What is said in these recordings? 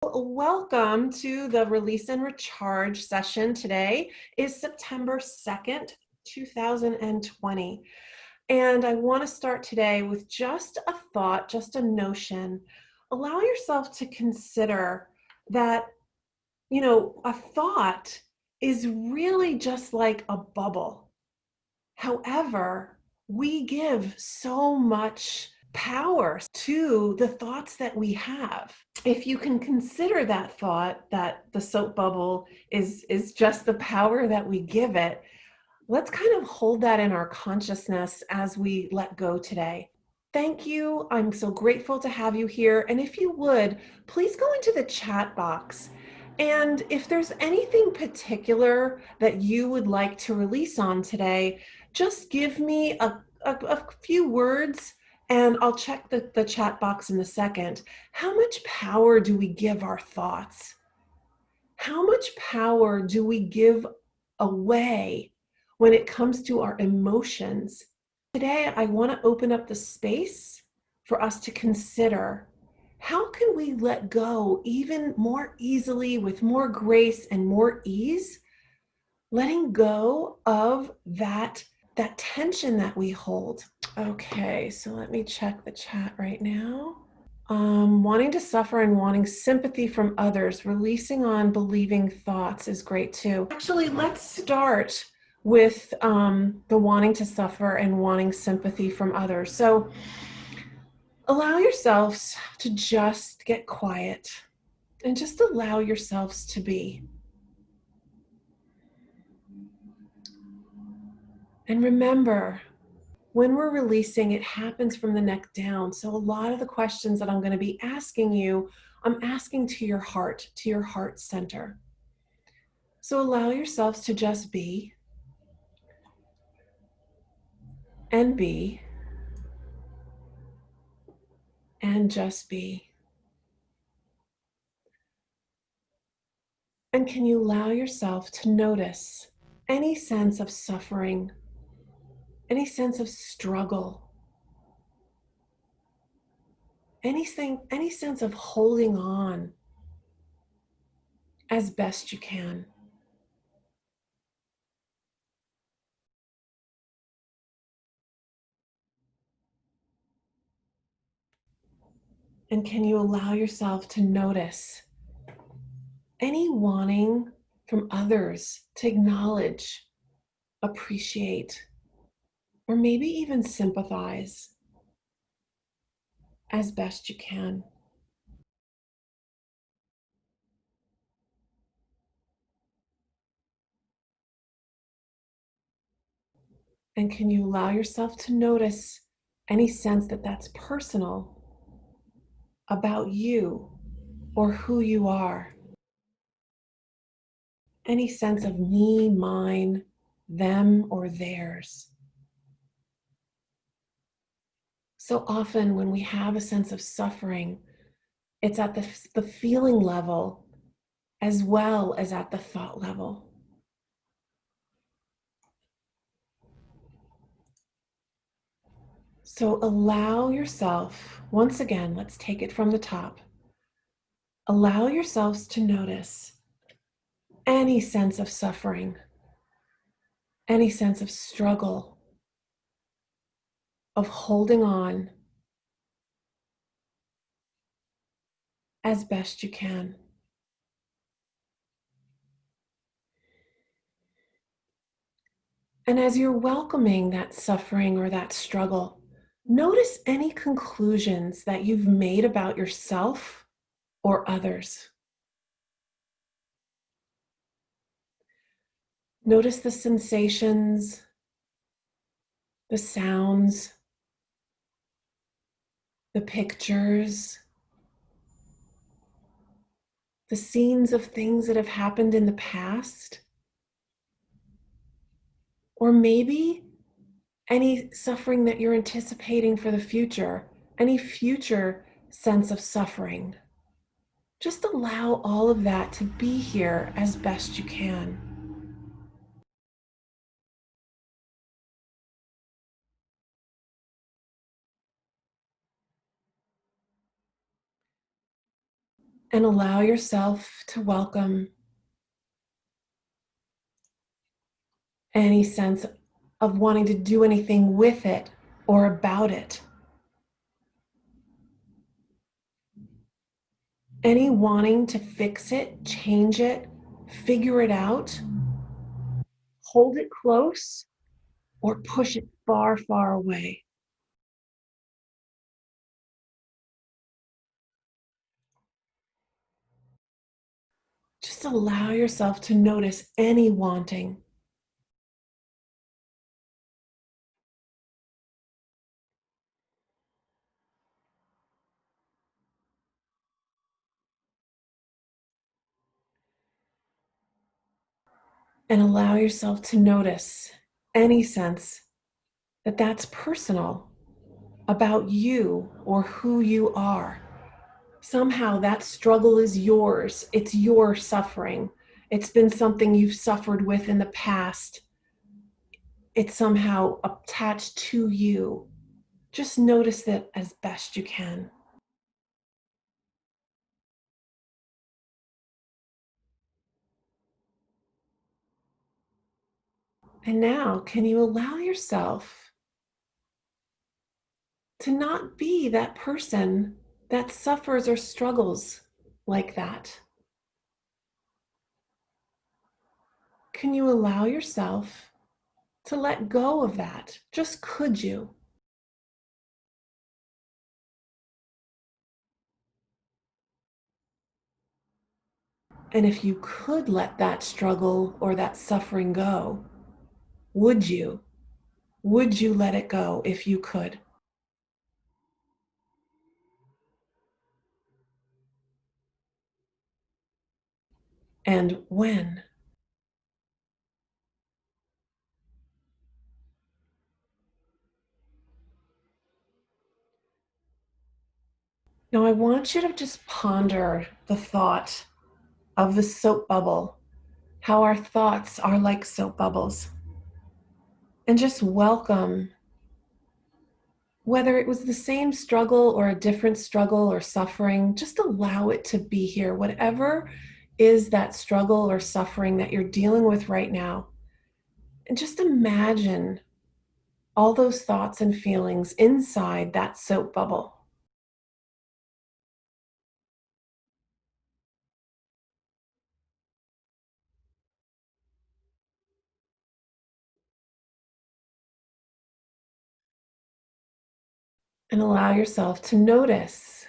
Welcome to the Release and Recharge session. Today is September 2nd, 2020. And I want to start today with just a thought, just a notion. Allow yourself to consider that, a thought is really just like a bubble. However, we give so much power to the thoughts that we have. If you can consider that thought that the soap bubble is just the power that we give it, let's kind of hold that in our consciousness as we let go today. Thank you. I'm so grateful to have you here. And if you would, please go into the chat box. And if there's anything particular that you would like to release on today, just give me a few words and I'll check the chat box in a second. How much power do we give our thoughts? How much power do we give away when it comes to our emotions? Today, I want to open up the space for us to consider how can we let go even more easily, with more grace and more ease, letting go of that tension that we hold. Okay, so let me check the chat right now. Wanting to suffer and wanting sympathy from others, releasing on believing thoughts is great too. Actually, let's start with the wanting to suffer and wanting sympathy from others. So allow yourselves to just get quiet and just allow yourselves to be. And remember, when we're releasing, it happens from the neck down. So a lot of the questions that I'm going to be asking you, I'm asking to your heart center. So allow yourselves to just be and be and just be. And can you allow yourself to notice any sense of suffering, any sense of struggle, any sense of holding on as best you can? And can you allow yourself to notice any wanting from others to acknowledge, appreciate, or maybe even sympathize as best you can? And can you allow yourself to notice any sense that that's personal about you or who you are? Any sense of me, mine, them, or theirs? So often when we have a sense of suffering, it's at the feeling level as well as at the thought level. So allow yourself, once again, let's take it from the top. Allow yourselves to notice any sense of suffering, any sense of struggle, of holding on as best you can. And as you're welcoming that suffering or that struggle, notice any conclusions that you've made about yourself or others. Notice the sensations, the sounds, the pictures, the scenes of things that have happened in the past, or maybe any suffering that you're anticipating for the future, any future sense of suffering. Just allow all of that to be here as best you can. And allow yourself to welcome any sense of wanting to do anything with it or about it. Any wanting to fix it, change it, figure it out, hold it close, or push it far, far away. Just allow yourself to notice any wanting. And allow yourself to notice any sense that that's personal about you or who you are. Somehow that struggle is yours. It's your suffering. It's been something you've suffered with in the past. It's somehow attached to you. Just notice it as best you can. And now, can you allow yourself to not be that person that suffers or struggles like that? Can you allow yourself to let go of that? Just could you? And if you could let that struggle or that suffering go, would you? Would you let it go if you could? And when? Now, I want you to just ponder the thought of the soap bubble, how our thoughts are like soap bubbles, and just welcome whether it was the same struggle or a different struggle or suffering, just allow it to be here. Whatever is that struggle or suffering that you're dealing with right now, and just imagine all those thoughts and feelings inside that soap bubble. And allow yourself to notice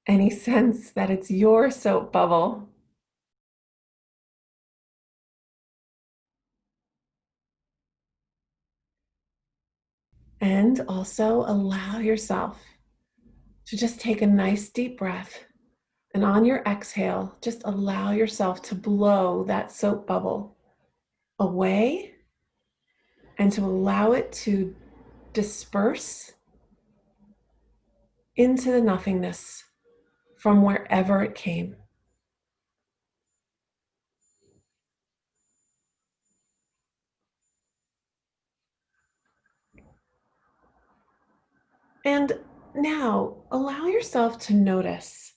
any sense that it's your soap bubble. And also allow yourself to just take a nice deep breath. And on your exhale, just allow yourself to blow that soap bubble away and to allow it to disperse into the nothingness from wherever it came. And now allow yourself to notice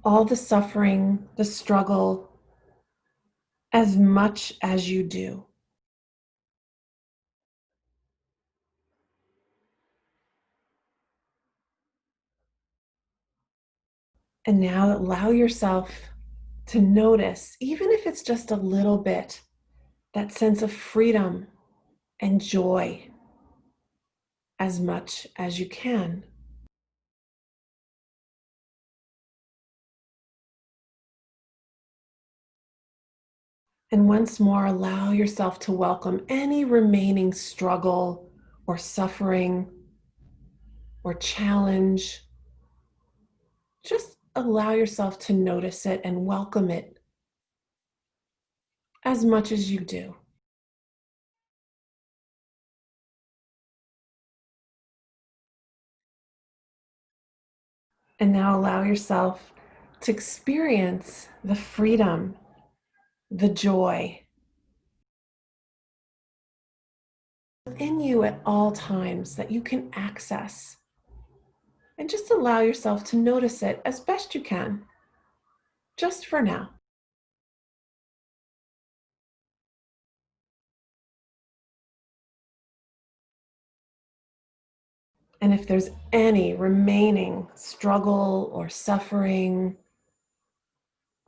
all the suffering, the struggle, as much as you do. And now allow yourself to notice, even if it's just a little bit, that sense of freedom and joy as much as you can. And once more, allow yourself to welcome any remaining struggle or suffering or challenge. Just allow yourself to notice it and welcome it as much as you do. And now allow yourself to experience the freedom, the joy within you at all times that you can access. and just allow yourself to notice it as best you can, just for now. And if there's any remaining struggle or suffering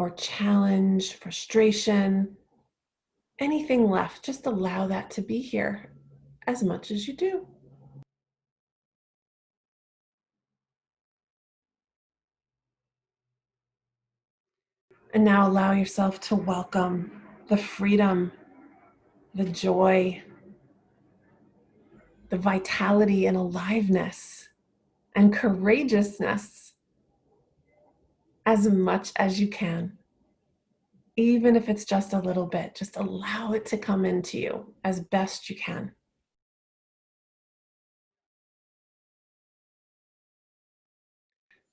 or challenge, frustration, anything left, just allow that to be here as much as you do. And now allow yourself to welcome the freedom, the joy, the vitality and aliveness and courageousness as much as you can. Even if it's just a little bit, just allow it to come into you as best you can.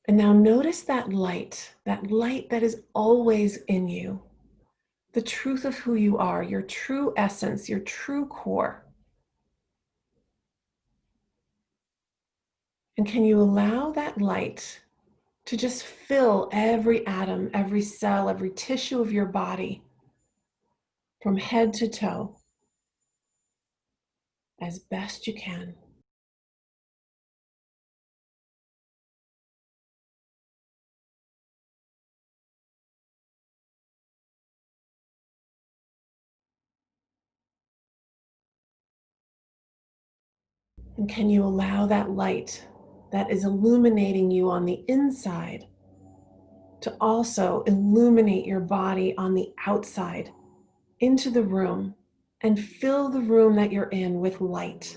And now notice that light that is always in you, the truth of who you are, your true essence, your true core. And can you allow that light to just fill every atom, every cell, every tissue of your body from head to toe as best you can? And can you allow that light that is illuminating you on the inside to also illuminate your body on the outside into the room and fill the room that you're in with light?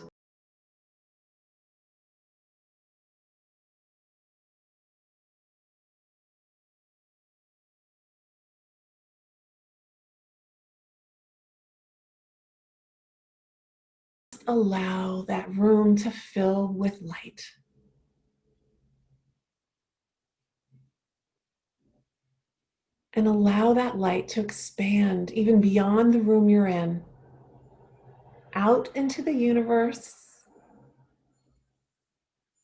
Allow that room to fill with light. And allow that light to expand even beyond the room you're in, out into the universe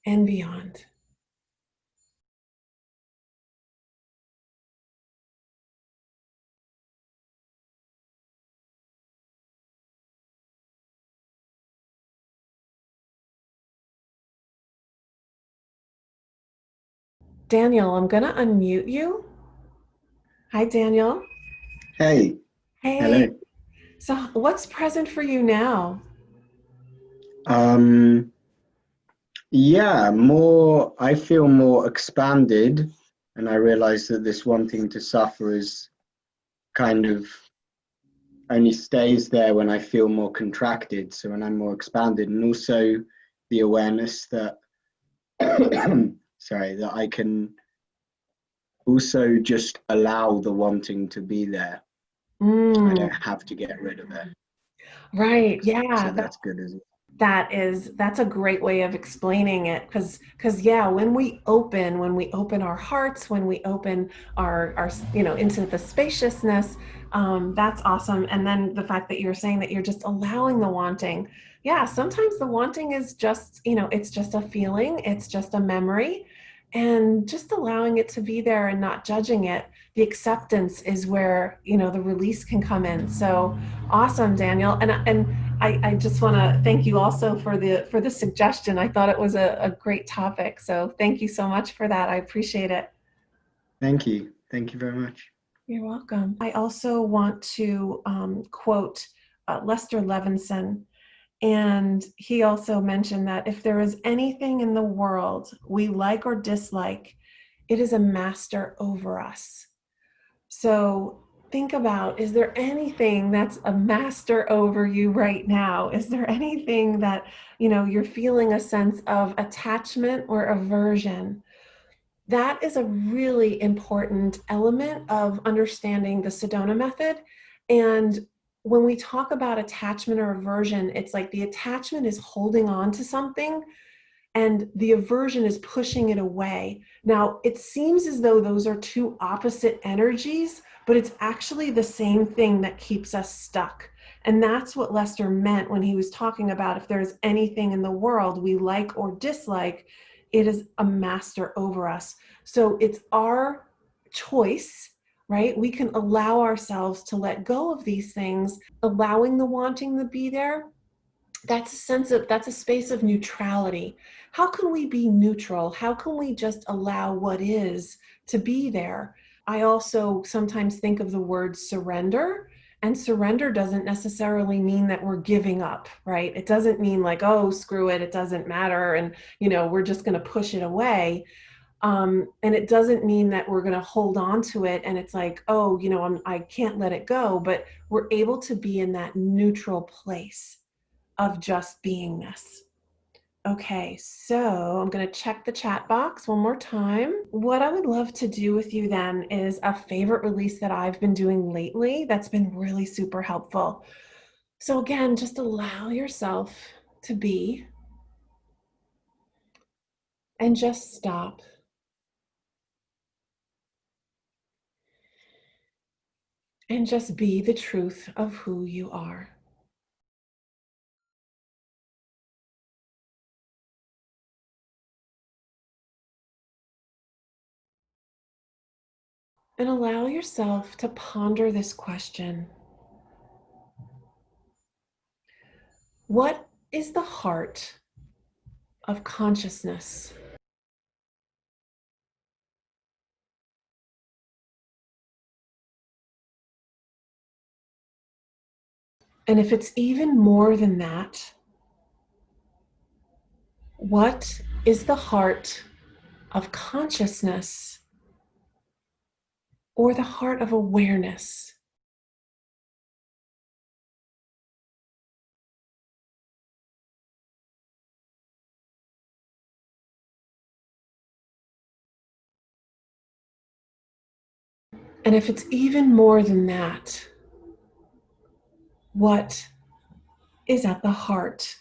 and beyond. Daniel, I'm going to unmute you. Hi, Daniel. Hey, Hey, hello. so what's present for you now? Um, yeah, I feel more expanded, and I realize that this wanting to suffer is kind of only stays there when I feel more contracted. So when I'm more expanded, and also the awareness that, sorry, that I can also just allow the wanting to be there. I Mm, don't have to get rid of it. right. So Yeah, that's good as well. that's a great way of explaining it, because yeah, when we open our hearts, when we open our into the spaciousness, that's awesome. And then the fact that you're saying that you're just allowing the wanting. Yeah, sometimes the wanting is just, it's just a feeling, it's just a memory, and just allowing it to be there and not judging it. The acceptance is where, the release can come in. So awesome, Daniel. And I just want to thank you also for the suggestion. I thought it was a great topic. So thank you so much for that. I appreciate it. Thank you. Thank you very much. You're welcome. I also want to quote Lester Levinson. And he also mentioned that if there is anything in the world we like or dislike, it is a master over us. So think about, is there anything that's a master over you right now? Is there anything that, you're feeling a sense of attachment or aversion? That is a really important element of understanding the Sedona method. And when we talk about attachment or aversion, it's like the attachment is holding on to something and the aversion is pushing it away. Now, it seems as though those are two opposite energies, but it's actually the same thing that keeps us stuck. And that's what Lester meant when he was talking about if there's anything in the world we like or dislike, it is a master over us. So it's our choice, right? We can allow ourselves to let go of these things, allowing the wanting to be there. That's a space of neutrality. How can we be neutral? How can we just allow what is to be there? I also sometimes think of the word surrender, and surrender doesn't necessarily mean that we're giving up, right? It doesn't mean like, oh, screw it, it doesn't matter, and we're just going to push it away. And it doesn't mean that we're going to hold on to it and it's like, oh, I can't let it go. But we're able to be in that neutral place of just beingness. Okay, so I'm going to check the chat box one more time. What I would love to do with you then is a favorite release that I've been doing lately that's been really super helpful. So again, just allow yourself to be and just stop and just be the truth of who you are. And allow yourself to ponder this question. What is the heart of consciousness? And if it's even more than that, what is the heart of consciousness or the heart of awareness? And if it's even more than that, what is at the heart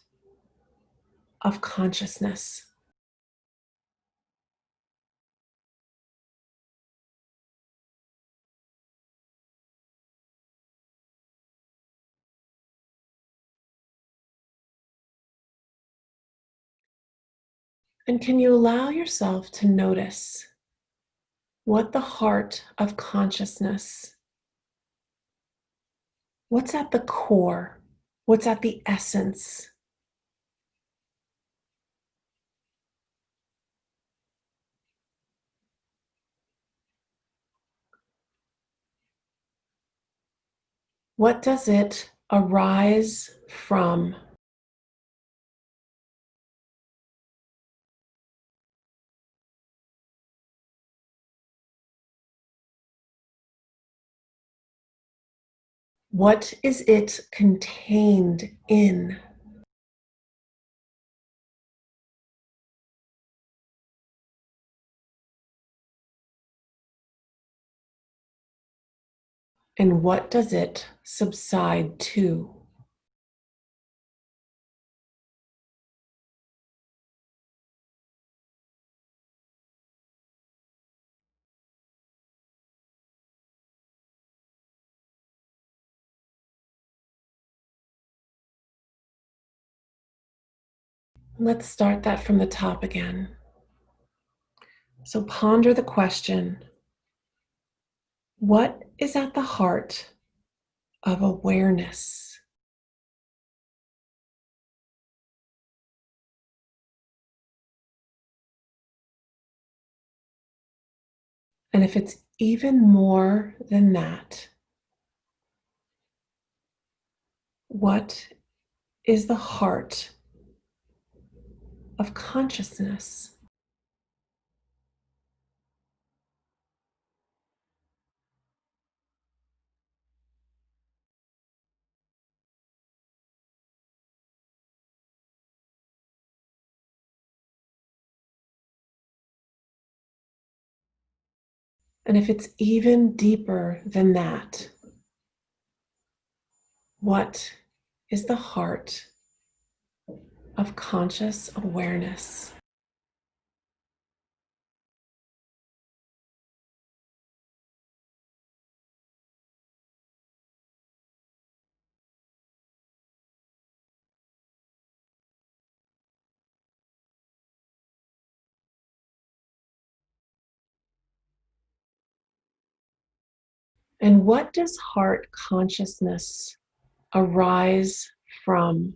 of consciousness? And can you allow yourself to notice what the heart of consciousness, what's at the core, what's at the essence? What does it arise from? What is it contained in? And what does it subside to? Let's start that from the top again. So ponder the question, what is at the heart of awareness? And if it's even more than that, what is the heart of consciousness? And if it's even deeper than that, what is the heart of conscious awareness? And what does heart consciousness arise from?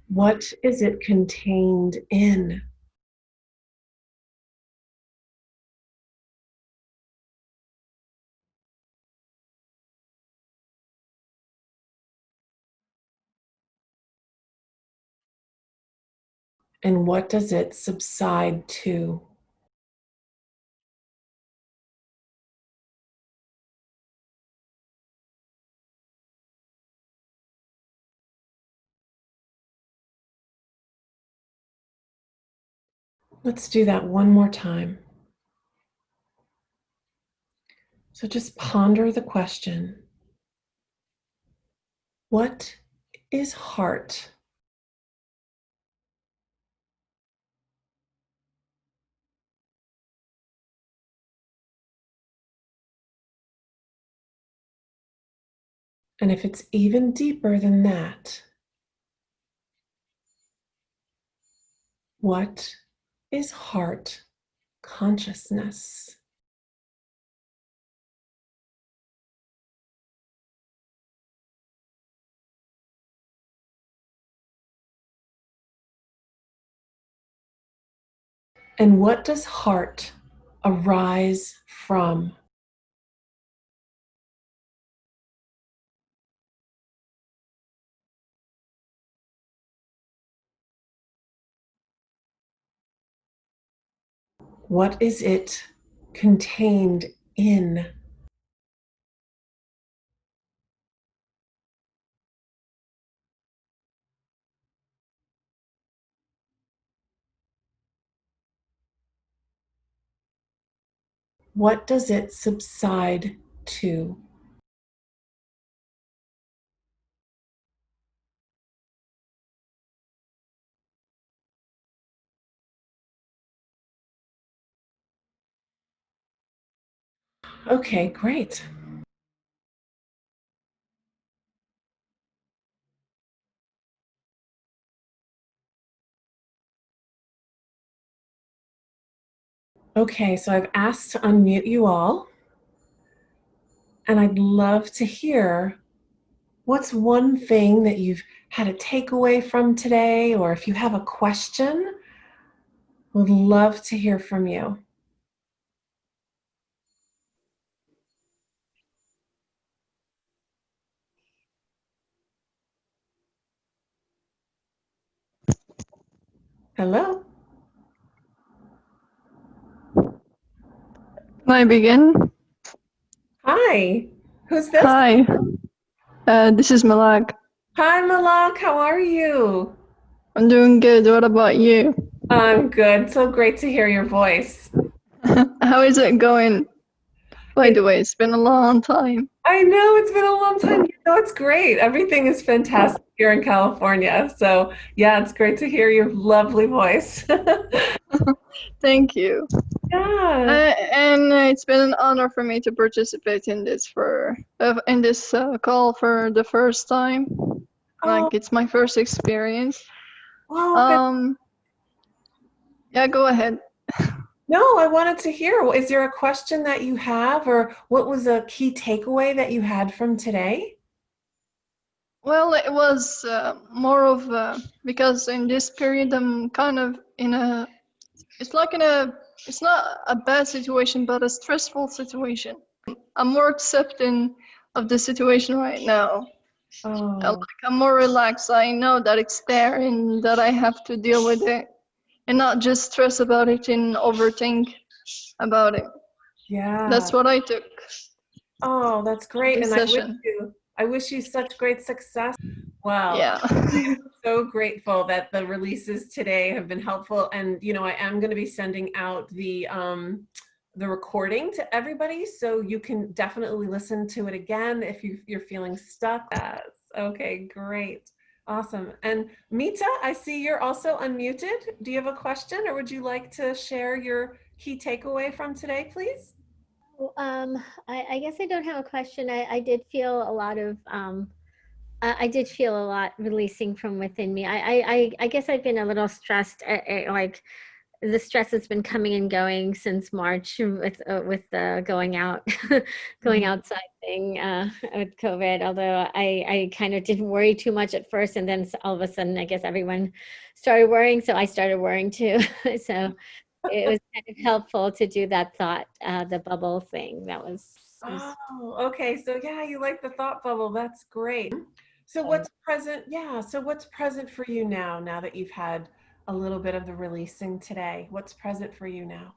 What is it contained in? And what does it subside to? Let's do that one more time. So just ponder the question. What is heart? And if it's even deeper than that, what is heart consciousness? And what does heart arise from? What is it contained in? What does it subside to? Okay, great. Okay, so I've asked to unmute you all, and I'd love to hear what's one thing that you've had a takeaway from today, or if you have a question, would love to hear from you. Hello? Can I begin? Hi, who's this? Hi, this is Malak. Hi, Malak, how are you? I'm doing good. What about you? I'm good. So great to hear your voice. How is it going? By the way, it's been a long time. I know it's been a long time. It's great. Everything is fantastic here in California. So, yeah, it's great to hear your lovely voice. Thank you. Yeah. And it's been an honor for me to participate in this call for the first time. Oh, Like it's my first experience. oh, Yeah, go ahead. no, I wanted to hear. Is there a question that you have, or what was a key takeaway that you had from today? Well, it was more of because in this period I'm kind of in a it's like it's not a bad situation, but a stressful situation. I'm more accepting of the situation right now. Oh, Like I'm more relaxed. I know that it's there and that I have to deal with it and not just stress about it and overthink about it. yeah. That's what I took Oh, that's from great. this And session. I wish you such great success. Well, Yeah. I am so grateful that the releases today have been helpful. And, I am going to be sending out the recording to everybody. So you can definitely listen to it again if you're feeling stuck. Yes. Okay, great. Awesome. And Mita, I see you're also unmuted. Do you have a question or would you like to share your key takeaway from today, please? I guess I don't have a question. I did feel a lot of I did feel a lot releasing from within me. I guess I've been a little stressed, like the stress has been coming and going since March with the going out, going Mhm. outside thing with COVID. Although I kind of didn't worry too much at first, and then all of a sudden, I guess everyone started worrying, so I started worrying too. So it was kind of helpful to do that thought, the bubble thing. That was Oh, okay. So yeah, you like the thought bubble. That's great. So what's present? Yeah. So what's present for you now that you've had a little bit of the releasing today? What's present for you now?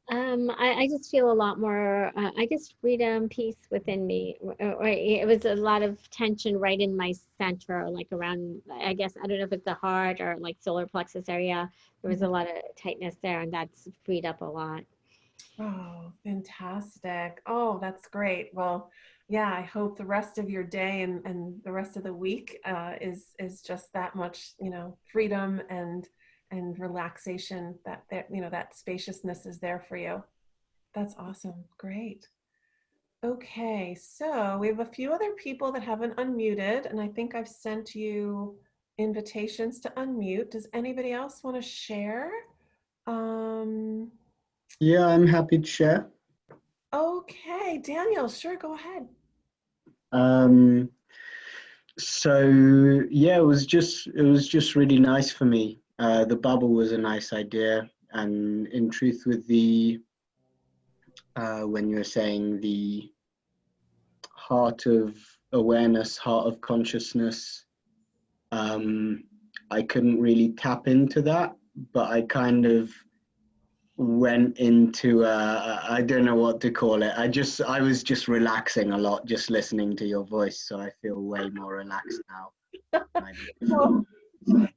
I just feel a lot more, I guess, freedom, peace within me. It was a lot of tension right in my center, like around, I guess, I don't know if it's the heart or like solar plexus area. There was a lot of tightness there, and that's freed up a lot. Oh, fantastic. Oh, that's great. Well, yeah, I hope the rest of your day and the rest of the week is just that much, freedom and relaxation that spaciousness is there for you. That's awesome. Great. Okay, so we have a few other people that haven't unmuted, and I think I've sent you invitations to unmute. Does anybody else want to share? Um, Yeah, I'm happy to share. Okay, Daniel, sure, go ahead. Um, so yeah, it was just really nice for me. The bubble was a nice idea, and in truth, with the when you were saying the heart of awareness, heart of consciousness, um, I couldn't really tap into that, but I kind of went into I don't know what to call it. I was just relaxing a lot, just listening to your voice, so I feel way more relaxed now than I did before. Well,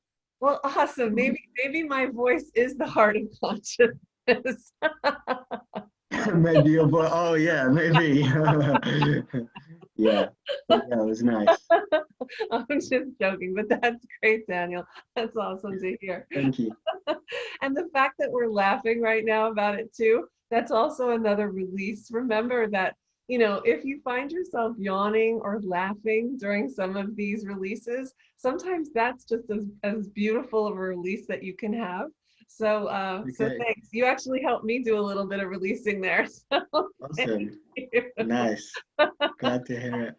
well, awesome. Maybe my voice is the heart of consciousness. Maybe your voice. Oh yeah, maybe. Yeah, that was nice. I'm just joking, but that's great, Daniel. That's awesome to hear. Thank you. And the fact that we're laughing right now about it too, that's also another release. Remember that, if you find yourself yawning or laughing during some of these releases, sometimes that's just as beautiful of a release that you can have. So Okay, thanks. You actually helped me do a little bit of releasing there. So thank awesome, you. nice. Glad to hear it.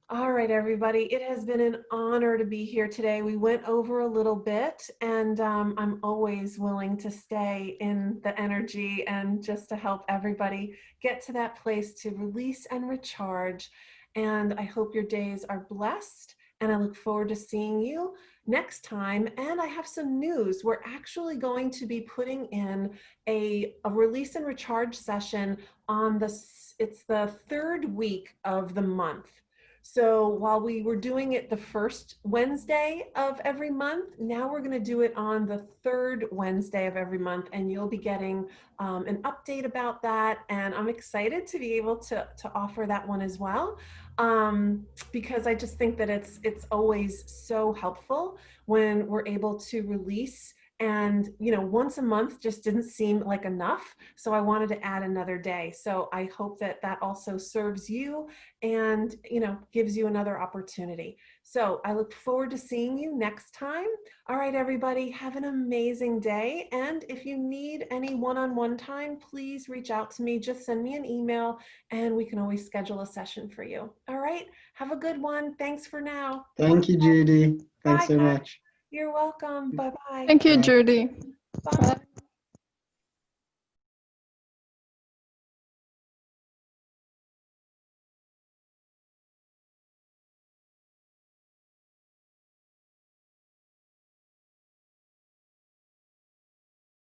All right, everybody. It has been an honor to be here today. We went over a little bit, and I'm always willing to stay in the energy and just to help everybody get to that place to release and recharge. And I hope your days are blessed, and I look forward to seeing you next time. And I have some news. We're actually going to be putting in a release and recharge session on it's the third week of the month. So while we were doing it the first Wednesday of every month, now we're going to do it on the third Wednesday of every month, and you'll be getting an update about that. And I'm excited to be able to offer that one as well, because I just think that it's always so helpful when we're able to release. And once a month just didn't seem like enough, so I wanted to add another day. So I hope that that also serves you and gives you another opportunity. So I look forward to seeing you next time. All right, everybody, have an amazing day. And if you need any one-on-one time, please reach out to me. Just send me an email and we can always schedule a session for you. All right, have a good one. Thanks for now. Thank you, Judy. Thanks Bye, so guys. much. You're welcome. Bye-bye. Thank you, Bye. Judy. Bye.